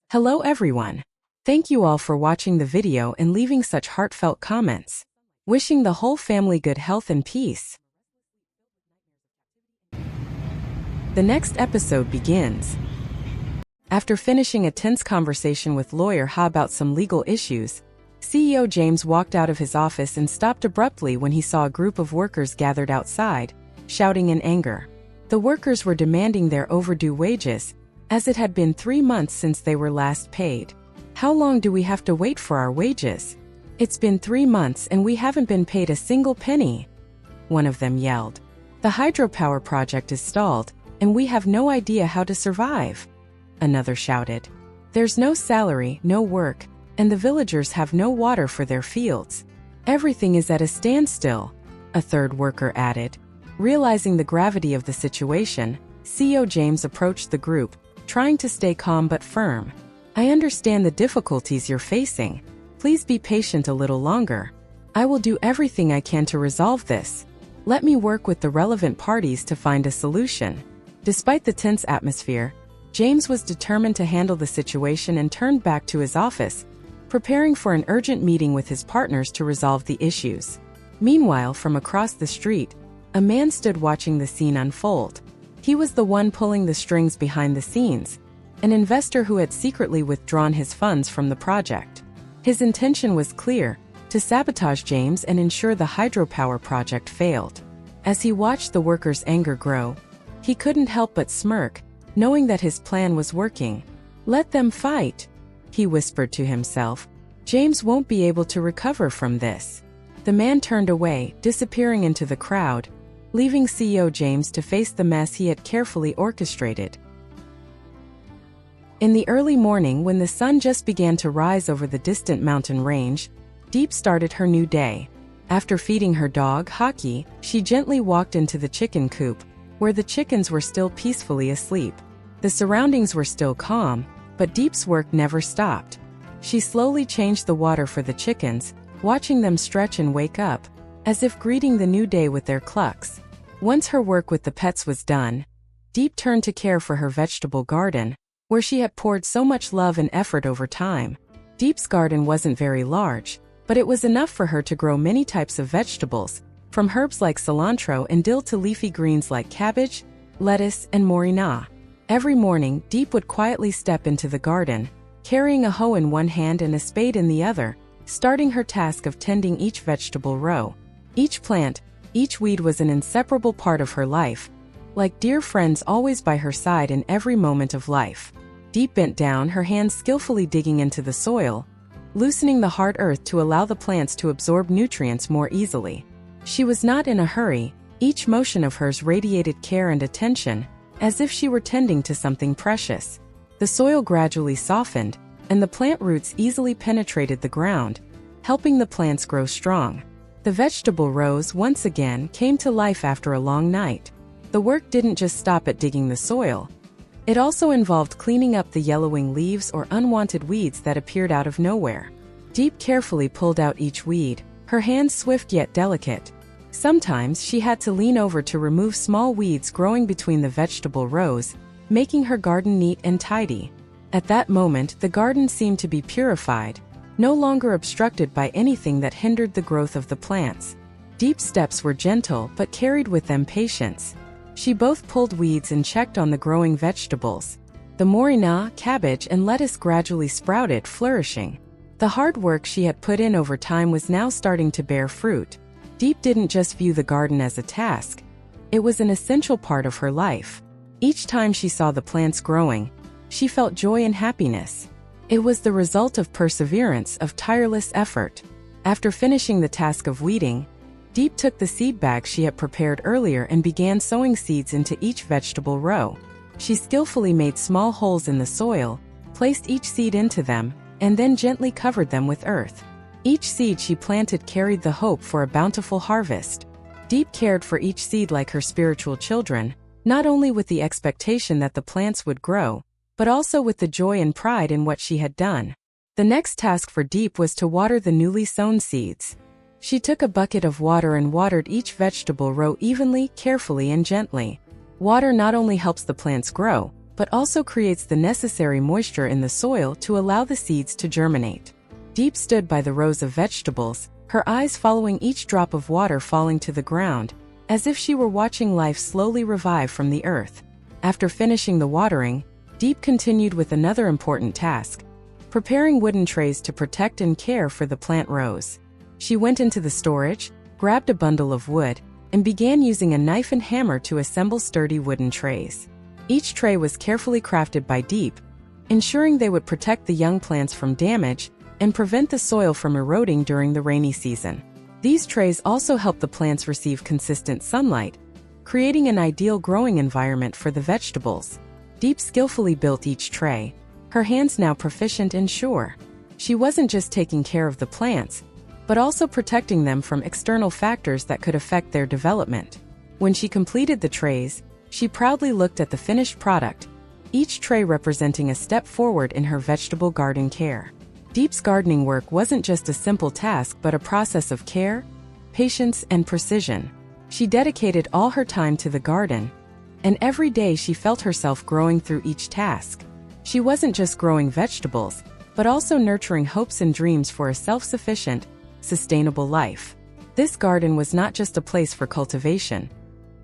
Hello everyone. Thank you all for watching the video and leaving such heartfelt comments. Wishing the whole family good health and peace. The next episode begins. After finishing a tense conversation with lawyer Ha about some legal issues, CEO James walked out of his office and stopped abruptly when he saw a group of workers gathered outside, shouting in anger. The workers were demanding their overdue wages, as it had been 3 months since they were last paid. How long do we have to wait for our wages? It's been 3 months and we haven't been paid a single penny, one of them yelled. The hydropower project is stalled, and we have no idea how to survive, another shouted. There's no salary, no work, and the villagers have no water for their fields. Everything is at a standstill, a third worker added. Realizing the gravity of the situation, CEO James approached the group, trying to stay calm but firm. I understand the difficulties you're facing. Please be patient a little longer. I will do everything I can to resolve this. Let me work with the relevant parties to find a solution. Despite the tense atmosphere, James was determined to handle the situation and turned back to his office, preparing for an urgent meeting with his partners to resolve the issues. Meanwhile, from across the street, a man stood watching the scene unfold. He was the one pulling the strings behind the scenes, an investor who had secretly withdrawn his funds from the project. His intention was clear: to sabotage James and ensure the hydropower project failed. As he watched the workers' anger grow, he couldn't help but smirk, knowing that his plan was working. Let them fight, he whispered to himself. James won't be able to recover from this. The man turned away, disappearing into the crowd, leaving CEO James to face the mess he had carefully orchestrated. In the early morning, when the sun just began to rise over the distant mountain range, Deep started her new day. After feeding her dog, Hockey, she gently walked into the chicken coop, where the chickens were still peacefully asleep. The surroundings were still calm, but Deep's work never stopped. She slowly changed the water for the chickens, watching them stretch and wake up, as if greeting the new day with their clucks. Once her work with the pets was done, Deep turned to care for her vegetable garden, where she had poured so much love and effort over time. Deep's garden wasn't very large, but it was enough for her to grow many types of vegetables, from herbs like cilantro and dill to leafy greens like cabbage, lettuce, and morina. Every morning, Deep would quietly step into the garden, carrying a hoe in one hand and a spade in the other, starting her task of tending each vegetable row. Each plant, each weed was an inseparable part of her life, like dear friends always by her side in every moment of life. Deep bent down, her hands skillfully digging into the soil, loosening the hard earth to allow the plants to absorb nutrients more easily. She was not in a hurry. Each motion of hers radiated care and attention, as if she were tending to something precious. The soil gradually softened, and the plant roots easily penetrated the ground, helping the plants grow strong. The vegetable rows once again came to life after a long night. The work didn't just stop at digging the soil. It also involved cleaning up the yellowing leaves or unwanted weeds that appeared out of nowhere. Deep carefully pulled out each weed, her hands swift yet delicate. Sometimes she had to lean over to remove small weeds growing between the vegetable rows, making her garden neat and tidy. At that moment, the garden seemed to be purified, no longer obstructed by anything that hindered the growth of the plants. Deep's steps were gentle but carried with them patience. She both pulled weeds and checked on the growing vegetables. The morina, cabbage, and lettuce gradually sprouted, flourishing. The hard work she had put in over time was now starting to bear fruit. Deep didn't just view the garden as a task. It was an essential part of her life. Each time she saw the plants growing, she felt joy and happiness. It was the result of perseverance, of tireless effort. After finishing the task of weeding, Deep took the seed bag she had prepared earlier and began sowing seeds into each vegetable row. She skillfully made small holes in the soil, placed each seed into them, and then gently covered them with earth. Each seed she planted carried the hope for a bountiful harvest. Deep cared for each seed like her spiritual children, not only with the expectation that the plants would grow, but also with the joy and pride in what she had done. The next task for Deep was to water the newly sown seeds. She took a bucket of water and watered each vegetable row evenly, carefully, and gently. Water not only helps the plants grow, but also creates the necessary moisture in the soil to allow the seeds to germinate. Diep stood by the rows of vegetables, her eyes following each drop of water falling to the ground, as if she were watching life slowly revive from the earth. After finishing the watering, Diep continued with another important task: preparing wooden trays to protect and care for the plant rows. She went into the storage, grabbed a bundle of wood, and began using a knife and hammer to assemble sturdy wooden trays. Each tray was carefully crafted by Diep, ensuring they would protect the young plants from damage and prevent the soil from eroding during the rainy season. These trays also help the plants receive consistent sunlight, creating an ideal growing environment for the vegetables. Diep skillfully built each tray, her hands now proficient and sure. She wasn't just taking care of the plants, but also protecting them from external factors that could affect their development. When she completed the trays, she proudly looked at the finished product, each tray representing a step forward in her vegetable garden care. Diep's gardening work wasn't just a simple task but a process of care, patience, and precision. She dedicated all her time to the garden, and every day she felt herself growing through each task. She wasn't just growing vegetables, but also nurturing hopes and dreams for a self-sufficient, sustainable life. This garden was not just a place for cultivation.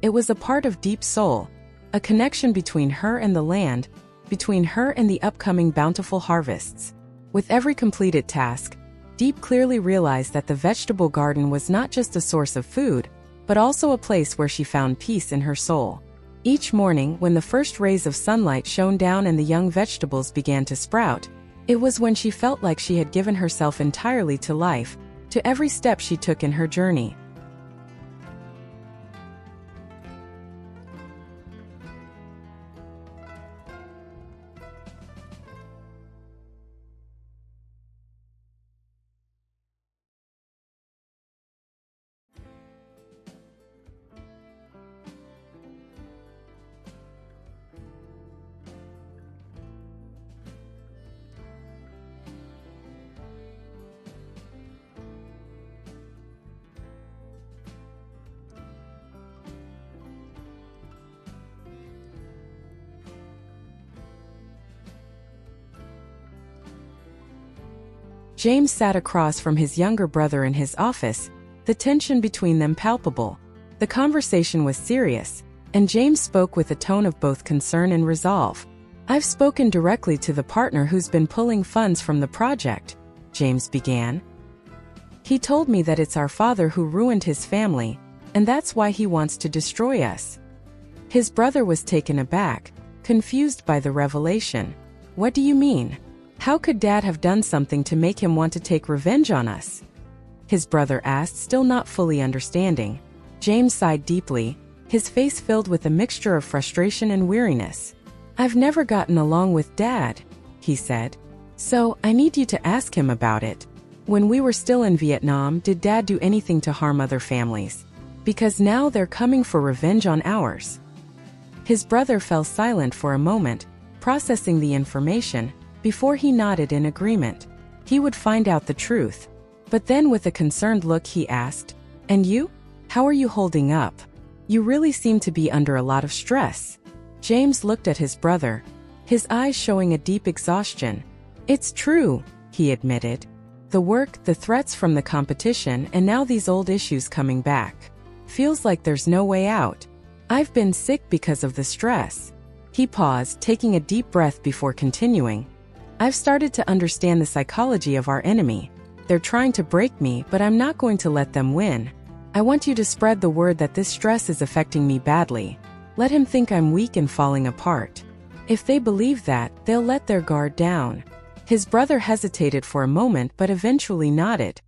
It was a part of Diep's soul, a connection between her and the land, between her and the upcoming bountiful harvests. With every completed task, Diep clearly realized that the vegetable garden was not just a source of food, but also a place where she found peace in her soul. Each morning, when the first rays of sunlight shone down and the young vegetables began to sprout, it was when she felt like she had given herself entirely to life, to every step she took in her journey. James sat across from his younger brother in his office, the tension between them palpable. The conversation was serious, and James spoke with a tone of both concern and resolve. "I've spoken directly to the partner who's been pulling funds from the project," James began. "He told me that it's our father who ruined his family, and that's why he wants to destroy us." His brother was taken aback, confused by the revelation. "What do you mean? How could Dad have done something to make him want to take revenge on us?" his brother asked, still not fully understanding. James sighed deeply, his face filled with a mixture of frustration and weariness. "I've never gotten along with Dad," he said. "So, I need you to ask him about it. When we were still in Vietnam, did Dad do anything to harm other families? Because now they're coming for revenge on ours." His brother fell silent for a moment, processing the information, before he nodded in agreement. He would find out the truth. But then with a concerned look he asked, "And you? How are you holding up? You really seem to be under a lot of stress." James looked at his brother, his eyes showing a deep exhaustion. "It's true," he admitted. "The work, the threats from the competition, and now these old issues coming back. Feels like there's no way out. I've been sick because of the stress." He paused, taking a deep breath before continuing. "I've started to understand the psychology of our enemy. They're trying to break me, but I'm not going to let them win. I want you to spread the word that this stress is affecting me badly. Let him think I'm weak and falling apart. If they believe that, they'll let their guard down." His brother hesitated for a moment but eventually nodded.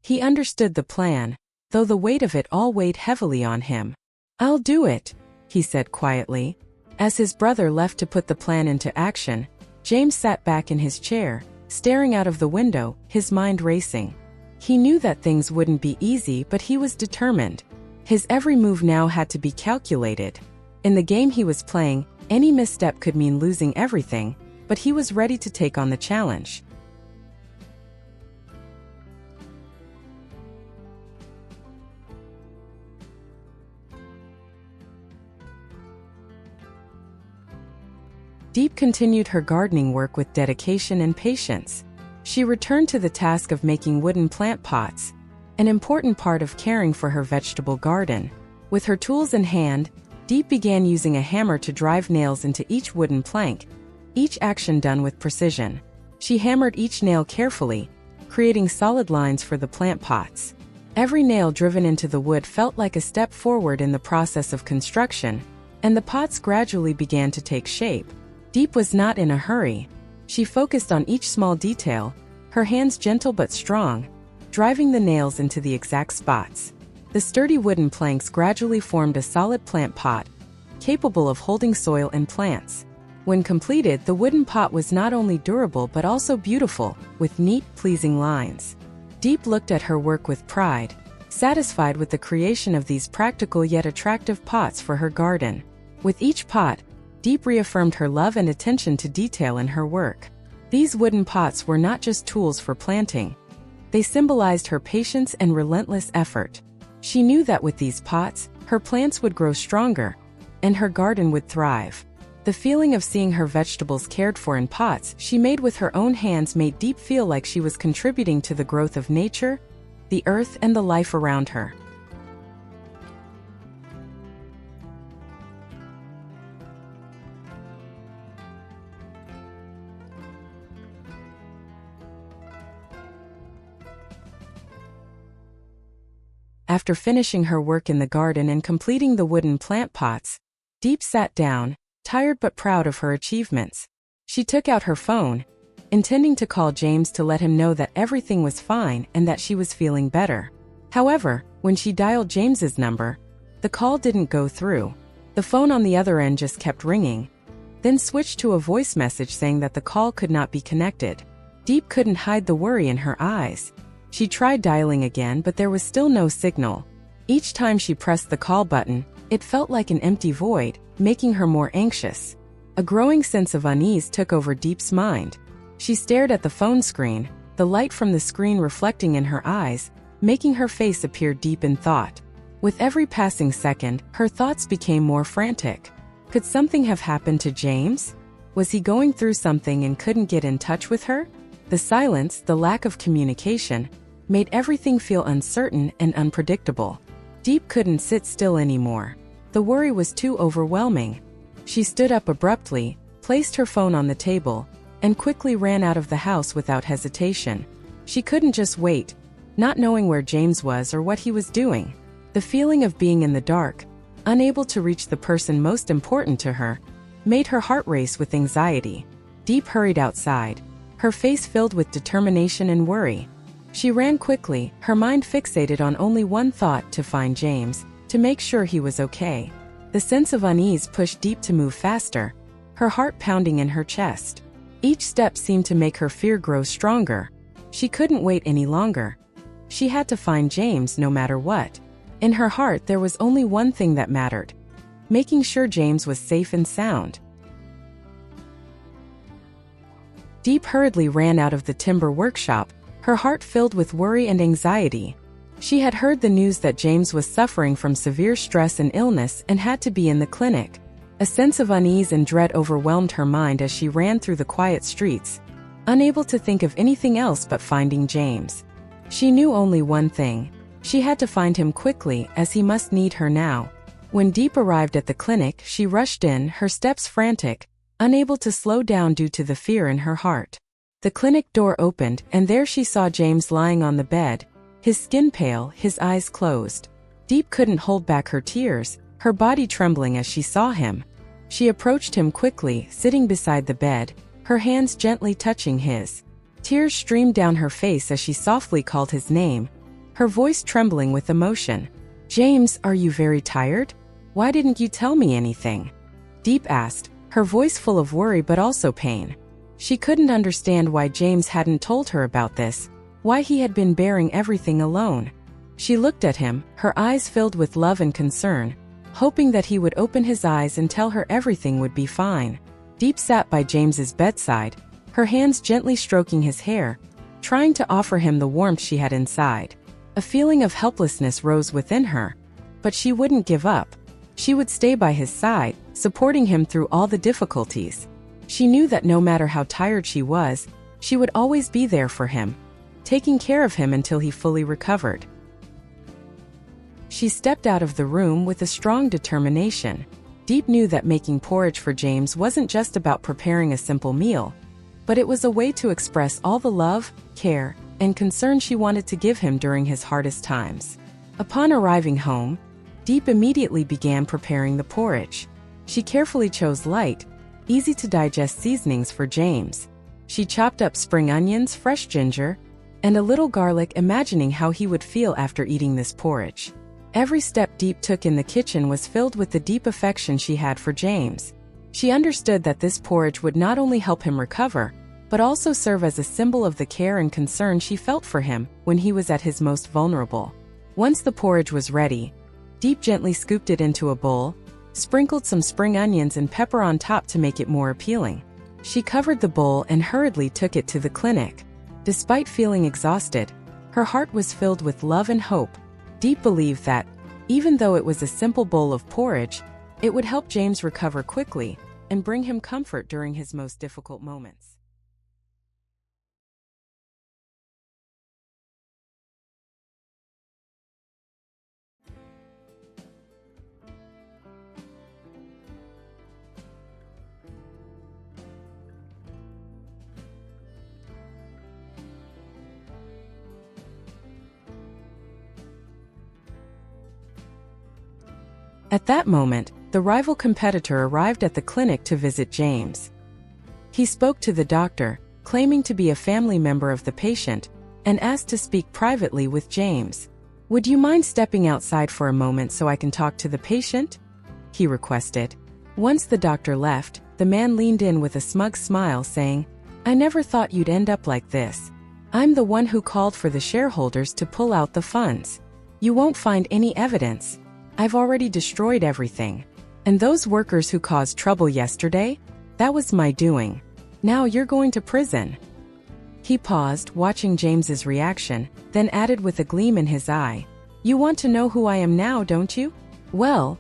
He understood the plan, though the weight of it all weighed heavily on him. "I'll do it," he said quietly. As his brother left to put the plan into action, James sat back in his chair, staring out of the window, his mind racing. He knew that things wouldn't be easy, but he was determined. His every move now had to be calculated. In the game he was playing, any misstep could mean losing everything, but he was ready to take on the challenge. Deep continued her gardening work with dedication and patience. She returned to the task of making wooden plant pots, an important part of caring for her vegetable garden. With her tools in hand, Deep began using a hammer to drive nails into each wooden plank, each action done with precision. She hammered each nail carefully, creating solid lines for the plant pots. Every nail driven into the wood felt like a step forward in the process of construction, and the pots gradually began to take shape. Deep was not in a hurry. She focused on each small detail, her hands gentle but strong, driving the nails into the exact spots. The sturdy wooden planks gradually formed a solid plant pot, capable of holding soil and plants. When completed, the wooden pot was not only durable but also beautiful, with neat, pleasing lines. Deep looked at her work with pride, satisfied with the creation of these practical yet attractive pots for her garden. With each pot, Deep reaffirmed her love and attention to detail in her work. These wooden pots were not just tools for planting. They symbolized her patience and relentless effort. She knew that with these pots, her plants would grow stronger, and her garden would thrive. The feeling of seeing her vegetables cared for in pots she made with her own hands made Deep feel like she was contributing to the growth of nature, the earth, and the life around her. After finishing her work in the garden and completing the wooden plant pots, Deep sat down, tired but proud of her achievements. She took out her phone, intending to call James to let him know that everything was fine and that she was feeling better. However, when she dialed James's number, the call didn't go through. The phone on the other end just kept ringing, then switched to a voice message saying that the call could not be connected. Deep couldn't hide the worry in her eyes. She tried dialing again, but there was still no signal. Each time she pressed the call button, it felt like an empty void, making her more anxious. A growing sense of unease took over Deep's mind. She stared at the phone screen, the light from the screen reflecting in her eyes, making her face appear deep in thought. With every passing second, her thoughts became more frantic. Could something have happened to James? Was he going through something and couldn't get in touch with her? The silence, the lack of communication, made everything feel uncertain and unpredictable. Deep couldn't sit still anymore. The worry was too overwhelming. She stood up abruptly, placed her phone on the table, and quickly ran out of the house without hesitation. She couldn't just wait, not knowing where James was or what he was doing. The feeling of being in the dark, unable to reach the person most important to her, made her heart race with anxiety. Deep hurried outside, her face filled with determination and worry. She ran quickly, her mind fixated on only one thought: to find James, to make sure he was okay. The sense of unease pushed Deep to move faster, her heart pounding in her chest. Each step seemed to make her fear grow stronger. She couldn't wait any longer. She had to find James no matter what. In her heart there was only one thing that mattered: making sure James was safe and sound. Deep hurriedly ran out of the timber workshop, her heart filled with worry and anxiety. She had heard the news that James was suffering from severe stress and illness and had to be in the clinic. A sense of unease and dread overwhelmed her mind as she ran through the quiet streets, unable to think of anything else but finding James. She knew only one thing: she had to find him quickly, as he must need her now. When Deep arrived at the clinic, she rushed in, her steps frantic, unable to slow down due to the fear in her heart. The clinic door opened, and there she saw James lying on the bed, his skin pale, his eyes closed. Deep couldn't hold back her tears, her body trembling as she saw him. She approached him quickly, sitting beside the bed, her hands gently touching his. Tears streamed down her face as she softly called his name, her voice trembling with emotion. "James, are you very tired? Why didn't you tell me anything?" Deep asked, her voice full of worry but also pain. She couldn't understand why James hadn't told her about this, why he had been bearing everything alone. She looked at him, her eyes filled with love and concern, hoping that he would open his eyes and tell her everything would be fine. Deep sat by James's bedside, her hands gently stroking his hair, trying to offer him the warmth she had inside. A feeling of helplessness rose within her, but she wouldn't give up. She would stay by his side, supporting him through all the difficulties. She knew that no matter how tired she was, she would always be there for him, taking care of him until he fully recovered. She stepped out of the room with a strong determination. Diep knew that making porridge for James wasn't just about preparing a simple meal, but it was a way to express all the love, care, and concern she wanted to give him during his hardest times. Upon arriving home, Diep immediately began preparing the porridge. She carefully chose light, easy-to-digest seasonings for James. She chopped up spring onions, fresh ginger, and a little garlic, imagining how he would feel after eating this porridge. Every step Diep took in the kitchen was filled with the deep affection she had for James. She understood that this porridge would not only help him recover, but also serve as a symbol of the care and concern she felt for him when he was at his most vulnerable. Once the porridge was ready, Diep gently scooped it into a bowl, sprinkled some spring onions and pepper on top to make it more appealing. She covered the bowl and hurriedly took it to the clinic. Despite feeling exhausted, her heart was filled with love and hope. Diep believed that, even though it was a simple bowl of porridge, it would help James recover quickly and bring him comfort during his most difficult moments. At that moment, the rival competitor arrived at the clinic to visit James. He spoke to the doctor, claiming to be a family member of the patient, and asked to speak privately with James. "Would you mind stepping outside for a moment so I can talk to the patient?" he requested. Once the doctor left, the man leaned in with a smug smile, saying, "I never thought you'd end up like this. I'm the one who called for the shareholders to pull out the funds. You won't find any evidence. I've already destroyed everything. And those workers who caused trouble yesterday? That was my doing. Now you're going to prison." He paused, watching James's reaction, then added with a gleam in his eye, "You want to know who I am now, don't you? Well,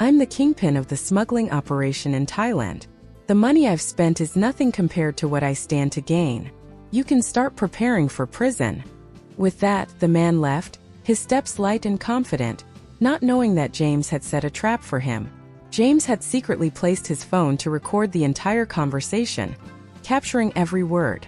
I'm the kingpin of the smuggling operation in Thailand. The money I've spent is nothing compared to what I stand to gain. You can start preparing for prison." With that, the man left, his steps light and confident, not knowing that James had set a trap for him. James had secretly placed his phone to record the entire conversation, capturing every word.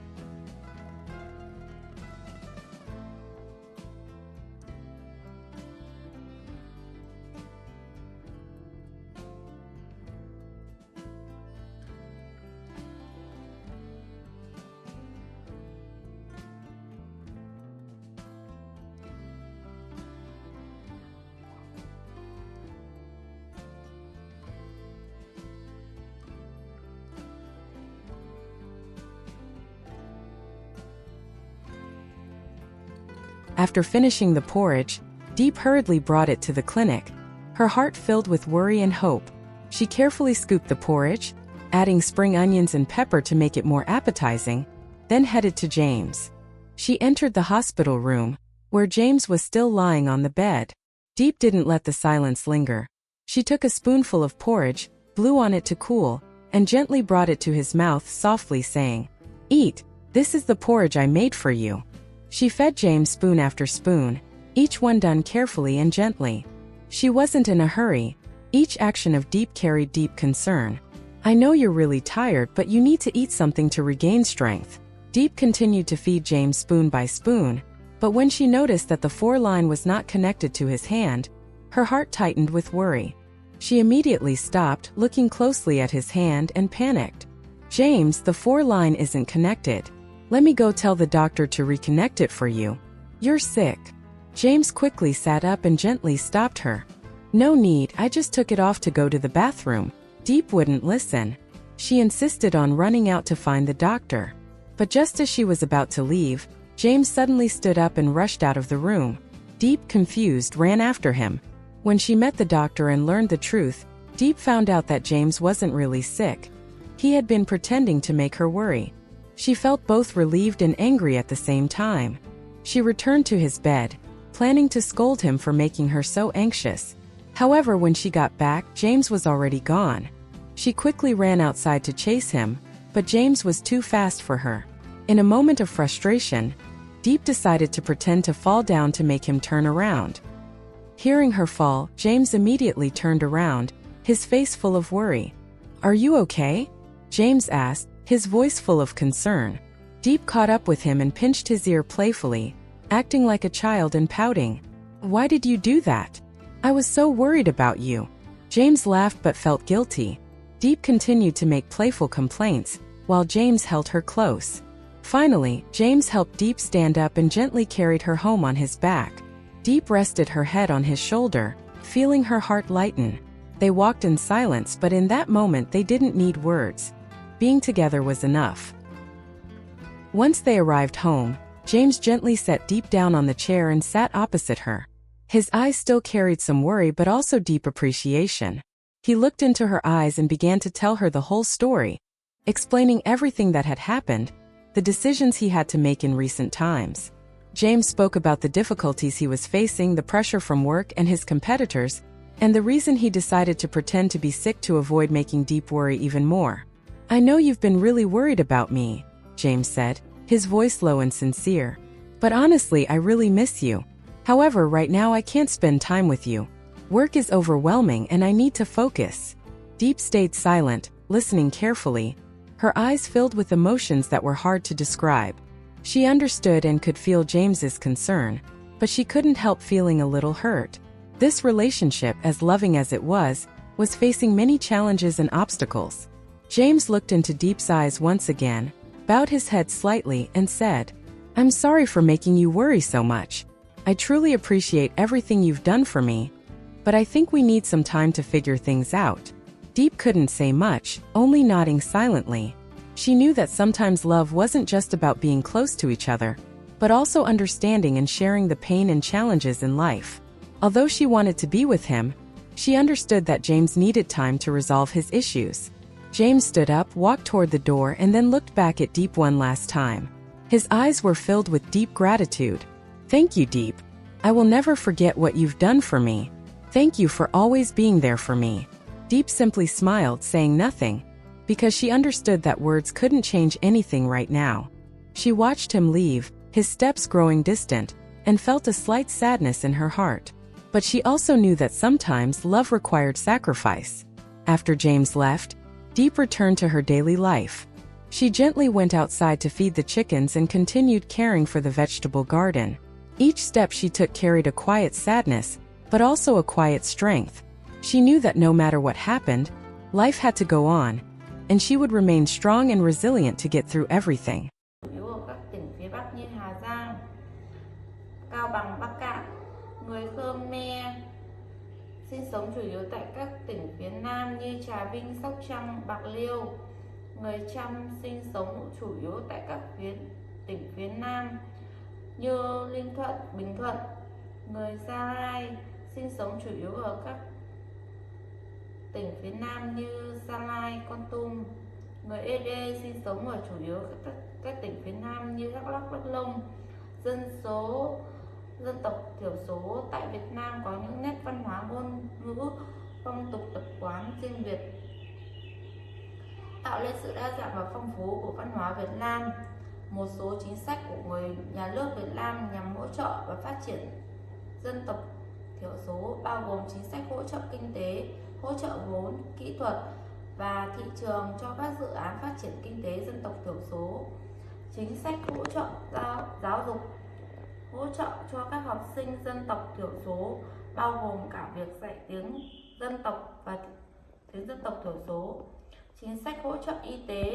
After finishing the porridge, Diep hurriedly brought it to the clinic, her heart filled with worry and hope. She carefully scooped the porridge, adding spring onions and pepper to make it more appetizing, then headed to James. She entered the hospital room, where James was still lying on the bed. Diep didn't let the silence linger. She took a spoonful of porridge, blew on it to cool, and gently brought it to his mouth, softly saying, "Eat, this is the porridge I made for you." She fed James spoon after spoon, each one done carefully and gently. She wasn't in a hurry. Each action of Diep carried deep concern. "I know you're really tired, but you need to eat something to regain strength." Diep continued to feed James spoon by spoon, but when she noticed that the foreline was not connected to his hand, her heart tightened with worry. She immediately stopped, looking closely at his hand, and panicked. "James, the foreline isn't connected. Let me go tell the doctor to reconnect it for you. You're sick." James quickly sat up and gently stopped her. "No need, I just took it off to go to the bathroom." Diep wouldn't listen. She insisted on running out to find the doctor. But just as she was about to leave, James suddenly stood up and rushed out of the room. Diep, confused, ran after him. When she met the doctor and learned the truth, Diep found out that James wasn't really sick. He had been pretending to make her worry. She felt both relieved and angry at the same time. She returned to his bed, planning to scold him for making her so anxious. However, when she got back, James was already gone. She quickly ran outside to chase him, but James was too fast for her. In a moment of frustration, Deep decided to pretend to fall down to make him turn around. Hearing her fall, James immediately turned around, his face full of worry. "Are you okay?" James asked, his voice full of concern. Deep caught up with him and pinched his ear playfully, acting like a child and pouting. "Why did you do that? I was so worried about you." James laughed but felt guilty. Deep continued to make playful complaints, while James held her close. Finally, James helped Deep stand up and gently carried her home on his back. Deep rested her head on his shoulder, feeling her heart lighten. They walked in silence, but in that moment they didn't need words. Being together was enough. Once they arrived home, James gently set Deep down on the chair and sat opposite her. His eyes still carried some worry but also deep appreciation. He looked into her eyes and began to tell her the whole story, explaining everything that had happened, the decisions he had to make in recent times. James spoke about the difficulties he was facing, the pressure from work and his competitors, and the reason he decided to pretend to be sick to avoid making Deep worry even more. "I know you've been really worried about me," James said, his voice low and sincere. "But honestly, I really miss you. However, right now I can't spend time with you. Work is overwhelming and I need to focus." Deep stayed silent, listening carefully, her eyes filled with emotions that were hard to describe. She understood and could feel James's concern, but she couldn't help feeling a little hurt. This relationship, as loving as it was facing many challenges and obstacles. James looked into Deep's eyes once again, bowed his head slightly, and said, "I'm sorry for making you worry so much. I truly appreciate everything you've done for me, but I think we need some time to figure things out." Deep couldn't say much, only nodding silently. She knew that sometimes love wasn't just about being close to each other, but also understanding and sharing the pain and challenges in life. Although she wanted to be with him, she understood that James needed time to resolve his issues. James stood up, walked toward the door, and then looked back at Deep one last time. His eyes were filled with deep gratitude. "Thank you, Deep. I will never forget what you've done for me. Thank you for always being there for me." Deep simply smiled, saying nothing, because she understood that words couldn't change anything right now. She watched him leave, his steps growing distant, and felt a slight sadness in her heart. But she also knew that sometimes love required sacrifice. After James left, Deep returned to her daily life. She gently went outside to feed the chickens and continued caring for the vegetable garden. Each step she took carried a quiet sadness, but also a quiet strength. She knew that no matter what happened, life had to go on, and she would remain strong and resilient to get through everything. Chủ yếu ở các tỉnh phía Bắc như Hà Giang, Cao Bằng, Bắc Kạn. Người Khmer sinh sống chủ yếu tại các tỉnh phía Nam như Trà Vinh, Sóc Trăng, Bạc Liêu. Người Chăm sinh sống chủ yếu tại các tỉnh phía Nam như Ninh Thuận, Bình Thuận. Người Gia Rai sinh sống chủ yếu ở các tỉnh phía Nam như Gia Lai, Kon Tum. Người Ede sinh sống ở chủ yếu các tỉnh phía Nam như Đắk Lắk, Đắk Nông. Dân tộc thiểu số tại Việt Nam có những nét văn hóa ngôn ngữ, phong tục tập quán riêng biệt, tạo nên sự đa dạng và phong phú của văn hóa Việt Nam. Một số chính sách của người nhà nước Việt Nam nhằm hỗ trợ và phát triển dân tộc thiểu số bao gồm chính sách hỗ trợ kinh tế, hỗ trợ vốn, kỹ thuật và thị trường cho các dự án phát triển kinh tế dân tộc thiểu số. Chính sách hỗ trợ giáo dục, hỗ trợ cho các học sinh dân tộc thiểu số bao gồm cả việc dạy tiếng dân tộc và tiếng dân tộc thiểu số. Chính sách hỗ trợ y tế